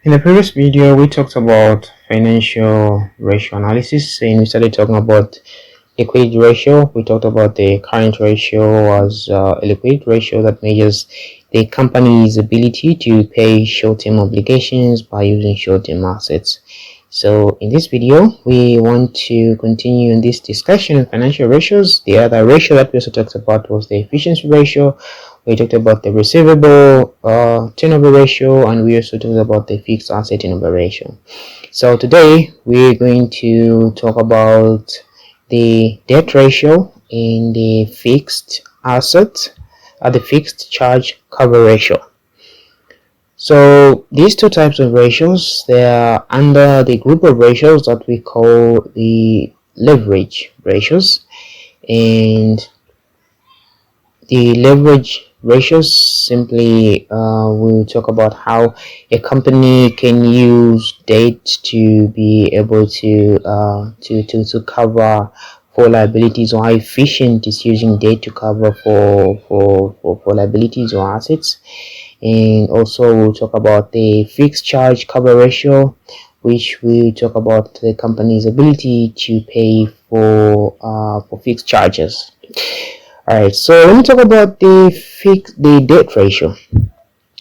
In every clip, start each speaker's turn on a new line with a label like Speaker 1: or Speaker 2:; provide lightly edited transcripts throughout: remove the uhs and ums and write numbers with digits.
Speaker 1: In the previous video, we talked about financial ratio analysis, and we started talking about liquidity ratio. We talked about the current ratio as a liquidity ratio that measures the company's ability to pay short-term obligations by using short-term assets. So in this video, we want to continue in this discussion of financial ratios. The other ratio that we also talked about was the efficiency ratio. We talked about the receivable turnover ratio, and we also talked about the fixed asset turnover ratio. So today we're going to talk about the debt ratio and the fixed asset the fixed charge cover ratio. So these two types of ratios, they are under the group of ratios that we call the leverage ratios. And the leverage ratios simply will talk about how a company can use debt to be able to cover for liabilities, or how efficient is using debt to cover for liabilities or assets. And also we'll talk about the fixed charge cover ratio, which will talk about the company's ability to pay for fixed charges. All right, so let me talk about the debt ratio.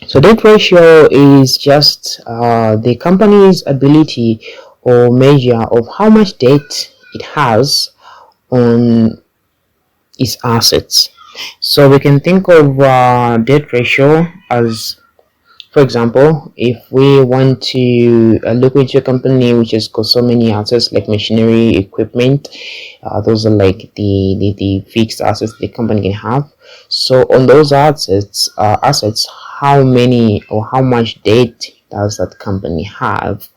Speaker 1: So debt ratio is just the company's ability or measure of how much debt it has on its assets. So we can think of debt ratio as, for example, if we want to look into a company which has got so many assets like machinery, equipment, those are like the fixed assets the company can have. So on those assets, how many or how much debt does that company have?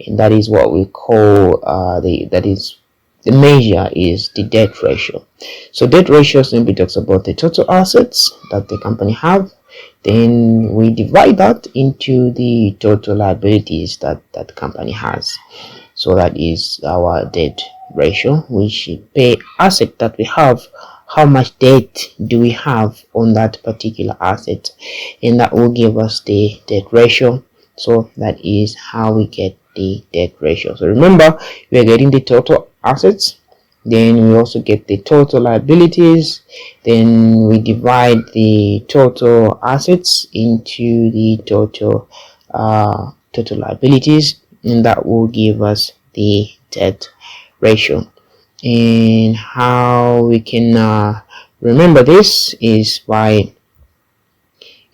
Speaker 1: And that is what we call the measure is the debt ratio. So debt ratio simply talks about the total assets that the company have. Then we divide that into the total liabilities that that company has. So that is our debt ratio, which per asset that we have, how much debt do we have on that particular asset, and that will give us the debt ratio. So that is how we get the debt ratio. So remember, we are getting the total assets, then we also get the total liabilities, then we divide the total assets into the total liabilities, and that will give us the debt ratio. And how we can remember this is by,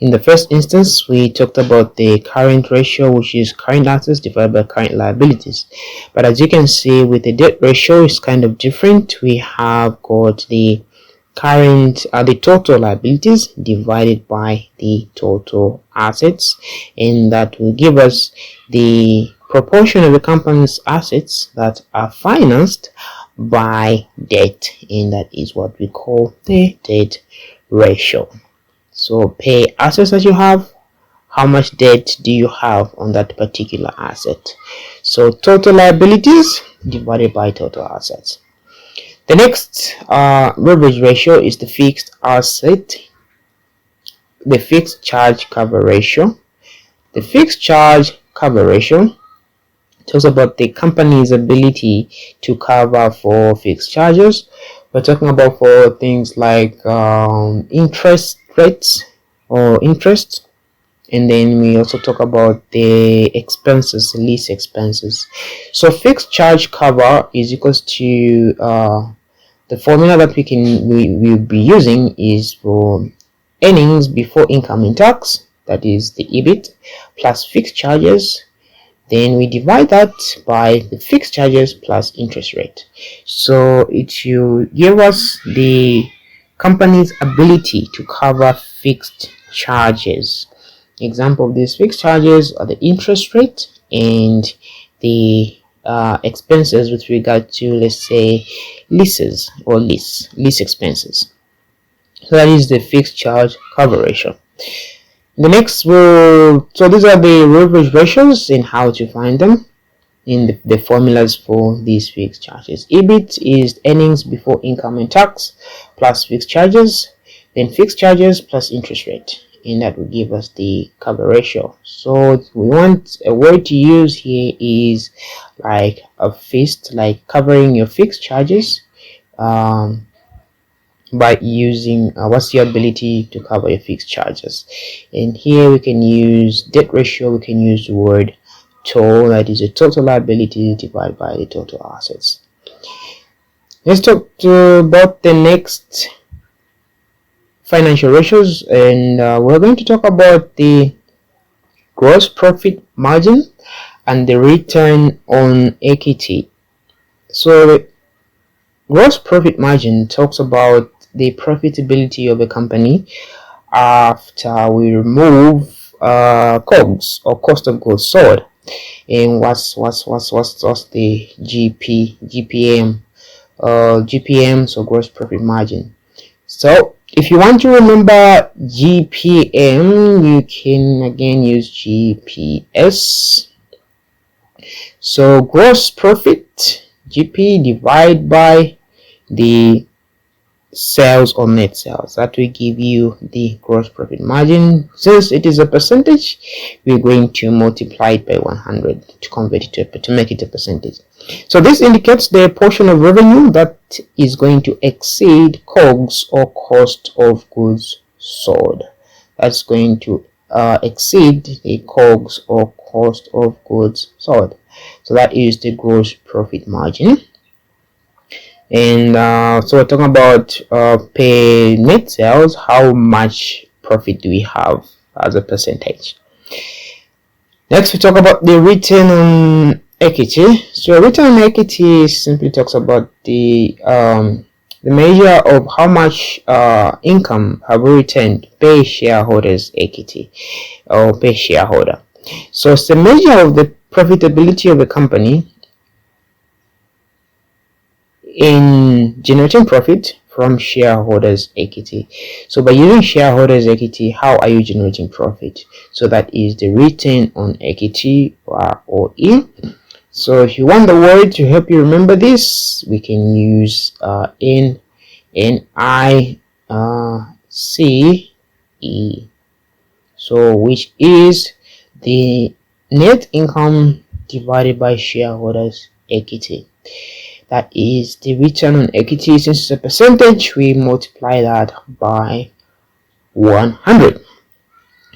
Speaker 1: in the first instance, we talked about the current ratio, which is current assets divided by current liabilities. But as you can see, with the debt ratio, it's kind of different. We have got the current, the total liabilities divided by the total assets, and that will give us the proportion of the company's assets that are financed by debt, and that is what we call the debt ratio. So pay assets that you have, how much debt do you have on that particular asset? So total liabilities divided by total assets. The next leverage ratio is the fixed charge cover ratio. The fixed charge cover ratio talks about the company's ability to cover for fixed charges. We're talking about for things like interest rates or interest, and then we also talk about the expenses, lease expenses. So fixed charge cover is equals to the formula that we'll be using is for earnings before income and tax, that is the EBIT, plus fixed charges. Then we divide that by the fixed charges plus interest rate. So it will give us the company's ability to cover fixed charges. Example of these fixed charges are the interest rate and the expenses with regard to, let's say, leases or lease expenses. So that is the fixed charge cover ratio. The next so these are the leverage ratios and how to find them in the formulas for these fixed charges. EBIT is earnings before income and tax plus fixed charges, then fixed charges plus interest rate. and that will give us the cover ratio. So we want a word to use here is like a fixed, like covering your fixed charges by using what's your ability to cover your fixed charges. And here we can use debt ratio. We can use the word TOL, that is the total liability divided by the total assets. Let's talk about the next financial ratios, and we're going to talk about the gross profit margin and the return on equity. So the gross profit margin talks about the profitability of a company after we remove COGS, or cost of goods sold. And what's the GPM, so gross profit margin. So if you want to remember GPM, you can again use GPS. So gross profit, GP, divide by the sales or net sales. That will give you the gross profit margin. Since it is a percentage, we're going to multiply it by 100 to convert it to make it a percentage. So this indicates the portion of revenue that is going to exceed COGS, or cost of goods sold. That's going to exceed the COGS, or cost of goods sold. So that is the gross profit margin. And so we're talking about per net sales, how much profit do we have as a percentage. Next, we talk about the return on equity. So return on equity simply talks about the measure of how much income have we returned per shareholders' equity, or per shareholder. So it's the measure of the profitability of a company in generating profit from shareholders' equity. So by using shareholders' equity, how are you generating profit? So that is the return on equity, or ROE. So if you want the word to help you remember this, we can use NICE. So which is the net income divided by shareholders' equity. That is the return on equity. Since it's a percentage, we multiply that by 100.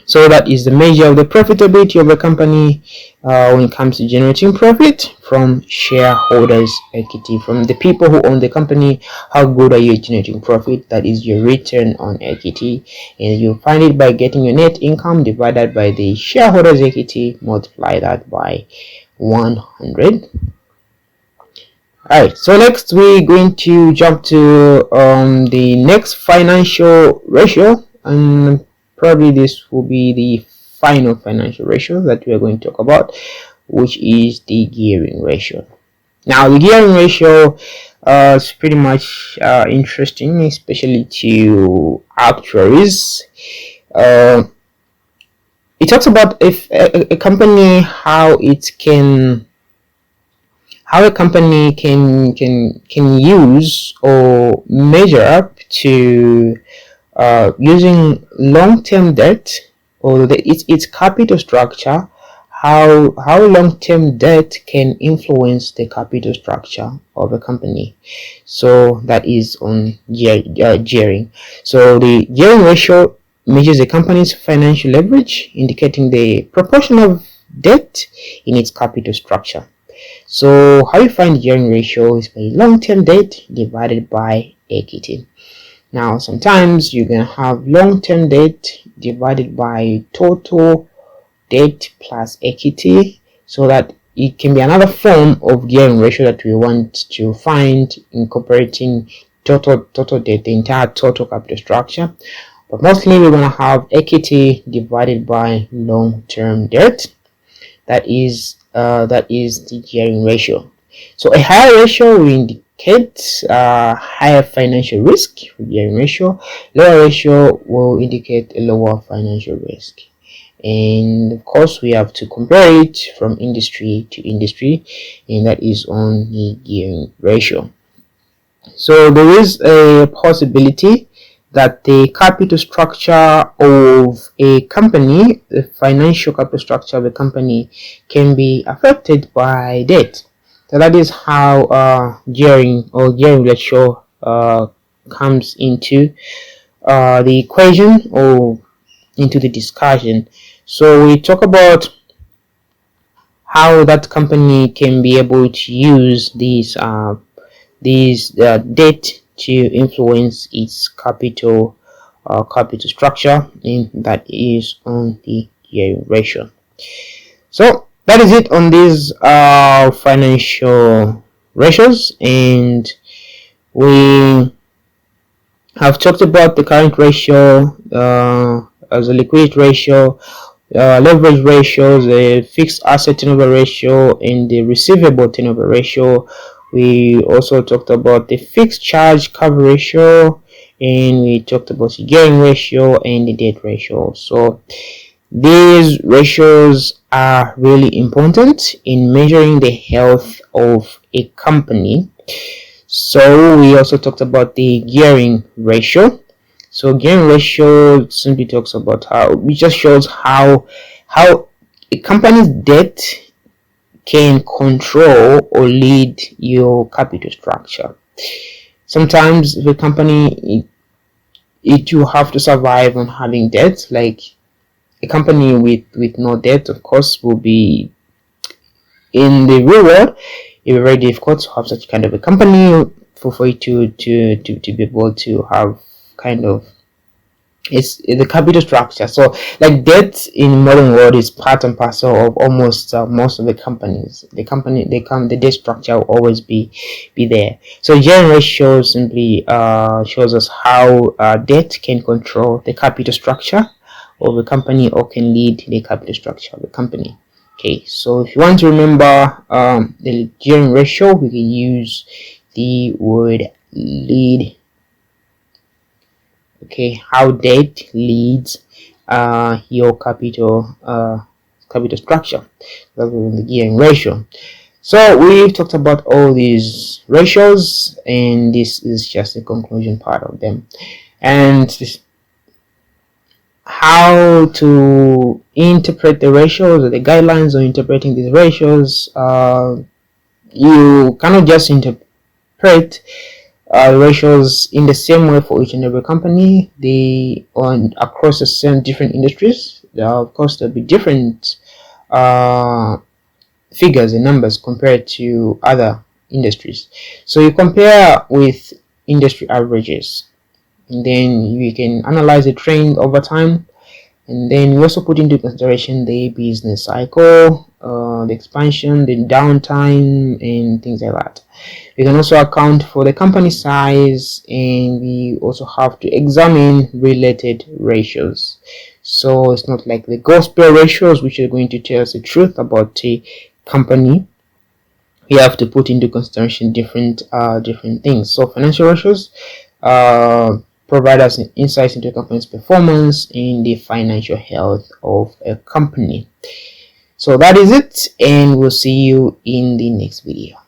Speaker 1: So that is the measure of the profitability of a company when it comes to generating profit from shareholders' equity, from the people who own the company. How good are you generating profit? That is your return on equity, and you find it by getting your net income divided by the shareholders' equity, multiply that by 100. Alright, so next we're going to jump to the next financial ratio, and probably this will be the final financial ratio that we are going to talk about, which is the gearing ratio. Now the gearing ratio is pretty much interesting, especially to actuaries. It talks about if a company, how a company can use or measure up to using long-term debt, or its capital structure, how long-term debt can influence the capital structure of a company. So that is on gearing. So the gearing ratio measures a company's financial leverage, indicating the proportion of debt in its capital structure. So how you find gearing ratio is by long-term debt divided by equity. Now sometimes you're gonna have long-term debt divided by total debt plus equity, so that it can be another form of gearing ratio that we want to find, incorporating total debt, the entire total capital structure. But mostly we're gonna have equity divided by long-term debt. That is the gearing ratio. So a higher ratio will indicate higher financial risk with gearing ratio. Lower ratio will indicate a lower financial risk. And of course we have to compare it from industry to industry, and that is on the gearing ratio. So there is a possibility that the capital structure of a company, the financial capital structure of a company, can be affected by debt. So that is how gearing or gearing ratio comes into the equation or into the discussion. So we talk about how that company can be able to use these debt to influence its capital structure, and that is on the gearing ratio. So that is it on these financial ratios, and we have talked about the current ratio as a liquidity ratio, leverage ratios, the fixed asset turnover ratio, and the receivable turnover ratio. We also talked about the fixed charge cover ratio, and we talked about the gearing ratio and the debt ratio. So these ratios are really important in measuring the health of a company. So we also talked about the gearing ratio. So gearing ratio simply talks about it just shows how a company's debt can control or lead your capital structure. Sometimes the company it you have to survive on having debt. Like a company with no debt, of course, will be in the real world. It will be very difficult to have such kind of a company for you to be able to have kind of it's the capital structure. So like debt in modern world is part and parcel of almost most of the companies. The debt structure will always be there. So gearing ratio simply shows us how debt can control the capital structure of the company or can lead the capital structure of the company. Okay, so if you want to remember the gearing ratio, we can use the word lead. Okay, how debt leads your capital structure. That's the gearing ratio. So we've talked about all these ratios, and this is just the conclusion part of them. And how to interpret the ratios or the guidelines on interpreting these ratios. You cannot just interpret ratios in the same way for each and every company. They on across the same different industries. Of course, there'll be different figures and numbers compared to other industries. So you compare with industry averages, and then you can analyze the trend over time, and then we also put into consideration the business cycle, the expansion, the downtime, and things like that. We can also account for the company size, and we also have to examine related ratios. So it's not like the gospel ratios, which are going to tell us the truth about a company. We have to put into consideration different things. So financial ratios provide us insights into a company's performance and the financial health of a company. So that is it, and we'll see you in the next video.